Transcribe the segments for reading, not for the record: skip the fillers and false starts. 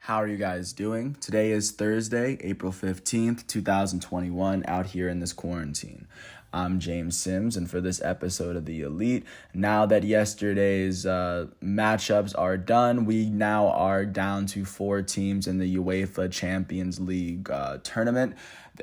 How are you guys doing? Today is Thursday, April 15th, 2021, out here in this quarantine. I'm James Sims, and for this episode of The Elite, now that yesterday's matchups are done, we now are down to 4 teams in the UEFA Champions League tournament.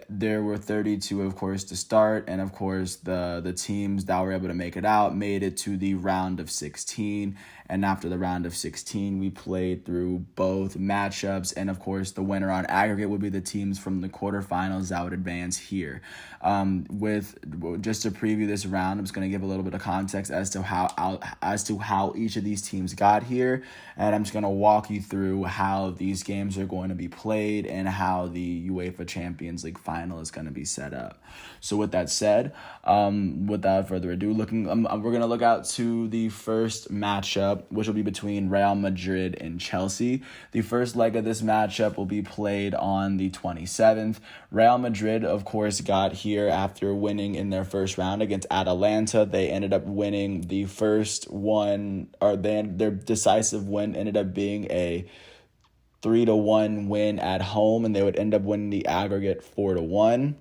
There were 32, of course, to start, and of course, the teams that were able to make it out made it to the round of 16. And after the round of 16, we played through both matchups, and of course, the winner on aggregate would be the teams from the quarterfinals that would advance here. Just to preview this round, I'm just going to give a little bit of context as to how each of these teams got here, and I'm just going to walk you through how these games are going to be played and how the UEFA Champions League final is going to be set up. So with that said, without further ado, we're going to look out to the first matchup, which will be between Real Madrid and Chelsea. The first leg of this matchup will be played on the 27th. Real Madrid, of course, got here after winning in their first round against Atalanta. They ended up winning the first one, or their decisive win ended up being a 3-1 win at home, and they would end up winning the aggregate 4-1.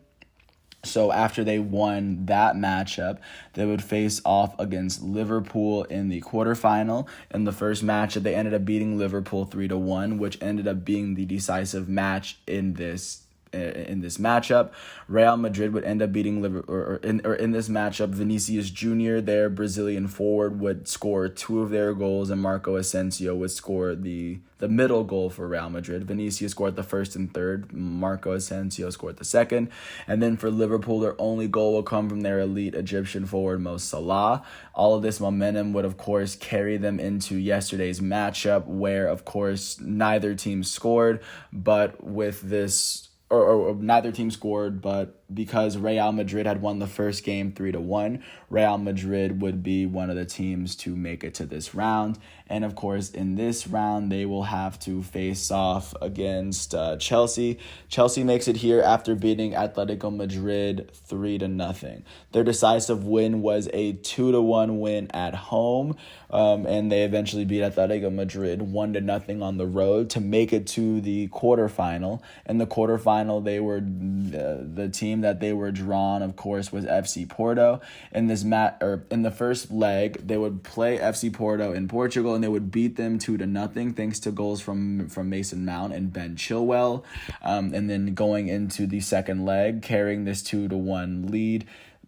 So after they won that matchup, they would face off against Liverpool in the quarterfinal. In the first matchup, they ended up beating Liverpool 3-1, which ended up being the decisive match in this matchup. Real Madrid would end up beating Liverpool, in this matchup, Vinicius Jr., their Brazilian forward, would score 2 of their goals, and Marco Asensio would score the middle goal for Real Madrid. Vinicius scored the first and third. Marco Asensio scored the second. And then for Liverpool, their only goal will come from their elite Egyptian forward, Mo Salah. All of this momentum would, of course, carry them into yesterday's matchup, where, of course, neither team scored, but with this... Or neither team scored, but because Real Madrid had won the first game 3-1, Real Madrid would be one of the teams to make it to this round. And of course, in this round, they will have to face off against Chelsea. Chelsea makes it here after beating Atletico Madrid 3-0. Their decisive win was a 2-1 win at home, and they eventually beat Atletico Madrid 1-0 on the road to make it to the quarterfinal. In the quarterfinal, they were the team that they were drawn, of course, was FC Porto. In the first leg, they would play FC Porto in Portugal, and they would beat them 2-0 thanks to goals from Mason Mount and Ben Chilwell. And then going into the second leg, carrying this 2-1 lead,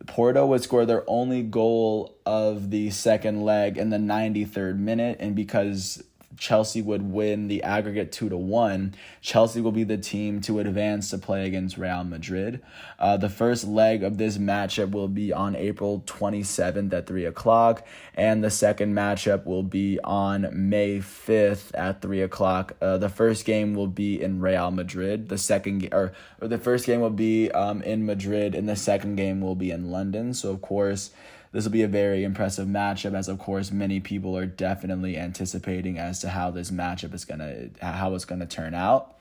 Porto would score their only goal of the second leg in the 93rd minute, and because Chelsea would win the aggregate 2-1, Chelsea will be the team to advance to play against Real Madrid. The first leg of this matchup will be on April 27th at 3 o'clock, and the second matchup will be on May 5th at 3 o'clock. The first game will be in Real Madrid. The first game will be in Madrid, and the second game will be in London. So, of course, this will be a very impressive matchup, as of course many people are definitely anticipating as to how this matchup is how it's gonna turn out.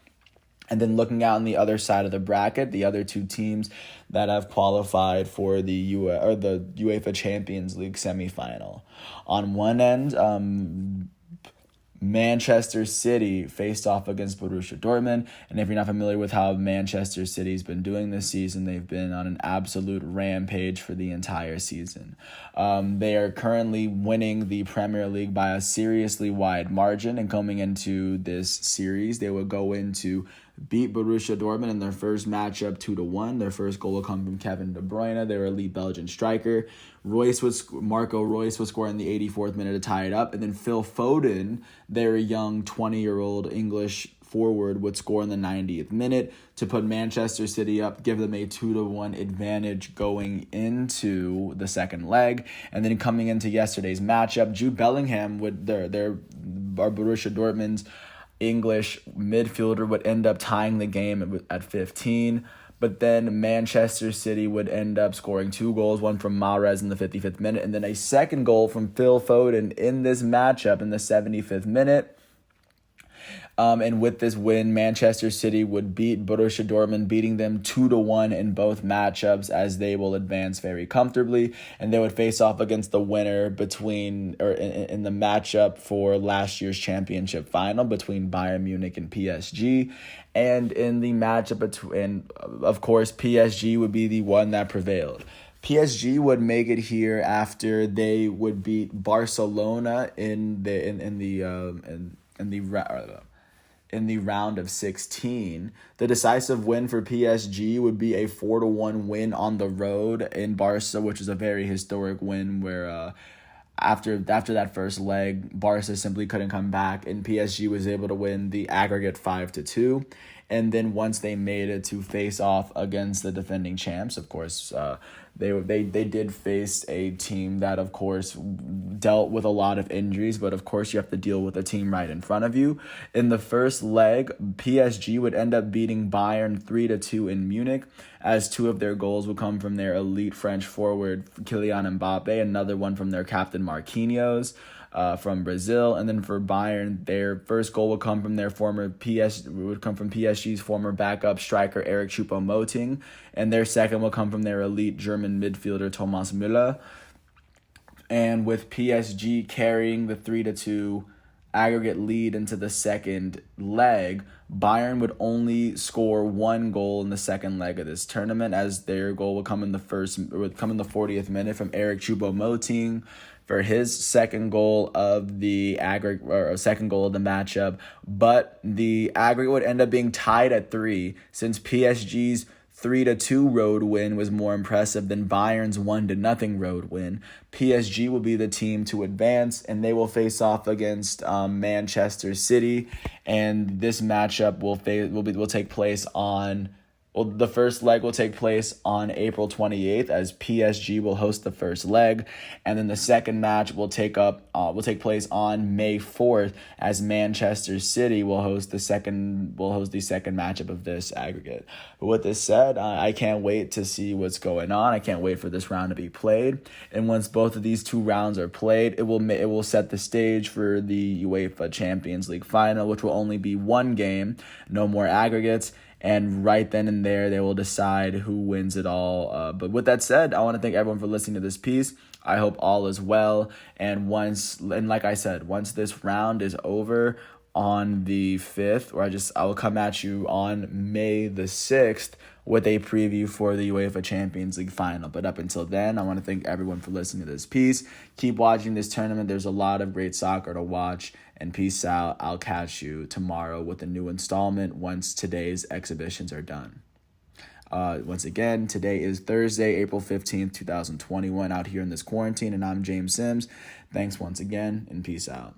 And then looking out on the other side of the bracket, the other 2 teams that have qualified for the UEFA Champions League semifinal. On one end, Manchester City faced off against Borussia Dortmund. And if you're not familiar with how Manchester City's been doing this season, they've been on an absolute rampage for the entire season. They are currently winning the Premier League by a seriously wide margin, and coming into this series, they will go into beat Borussia Dortmund in their first matchup 2-1. Their first goal will come from Kevin De Bruyne, their elite Belgian striker. Marco Reus would score in the 84th minute to tie it up, and then Phil Foden, their young 20-year-old English forward, would score in the 90th minute to put Manchester City up, give them a 2-1 advantage going into the second leg. And then coming into yesterday's matchup, Jude Bellingham would their Borussia Dortmund's English midfielder would end up tying the game at 15. But then Manchester City would end up scoring 2 goals, one from Mahrez in the 55th minute, and then a second goal from Phil Foden in this matchup in the 75th minute. And with this win, Manchester City would beat Borussia Dortmund, beating them 2-1 in both matchups, as they will advance very comfortably. And they would face off against the winner in the matchup for last year's championship final between Bayern Munich and PSG. And in the matchup between, of course, PSG would be the one that prevailed. PSG would make it here after they would beat Barcelona in the round of 16. The decisive win for PSG would be a 4-1 win on the road in Barca, which is a very historic win where after that first leg, Barca simply couldn't come back, and PSG was able to win the aggregate 5-2. And then once they made it to face off against the defending champs, of course, they did face a team that, of course, dealt with a lot of injuries, but of course you have to deal with a team right in front of you. In the first leg, PSG would end up beating Bayern 3-2 in Munich, as two of their goals would come from their elite French forward Kylian Mbappe, another one from their captain Marquinhos from Brazil. And then for Bayern, their first goal would come from PSG's former backup striker Eric Choupo-Moting, and their second will come from their elite German midfielder Thomas Müller. And with PSG carrying the 3-2 aggregate lead into the second leg, Bayern would only score one goal in the second leg of this tournament, as their goal would come in the 40th minute from Eric Choupo-Moting for his second goal of the matchup. But the aggregate would end up being tied at 3, since PSG's 3-2 road win was more impressive than Bayern's 1-0 road win. PSG will be the team to advance, and they will face off against Manchester City. And this matchup will take place on. Well, the first leg will take place on April 28th, as PSG will host the first leg, and then the second match will take place on May 4th, as Manchester City will host the second matchup of this aggregate. But with this said, I can't wait to see what's going on. I can't wait for this round to be played, and once both of these two rounds are played, it will set the stage for the UEFA Champions League final, which will only be one game, no more aggregates. And right then and there, they will decide who wins it all. But with that said, I want to thank everyone for listening to this piece. I hope all is well. And like I said, once this round is over on the 5th, I will come at you on May the 6th with a preview for the UEFA Champions League final. But up until then, I want to thank everyone for listening to this piece. Keep watching this tournament. There's a lot of great soccer to watch. And peace out. I'll catch you tomorrow with a new installment once today's exhibitions are done. Once again, today is Thursday, April 15th, 2021, out here in this quarantine, and I'm James Sims. Thanks once again, and peace out.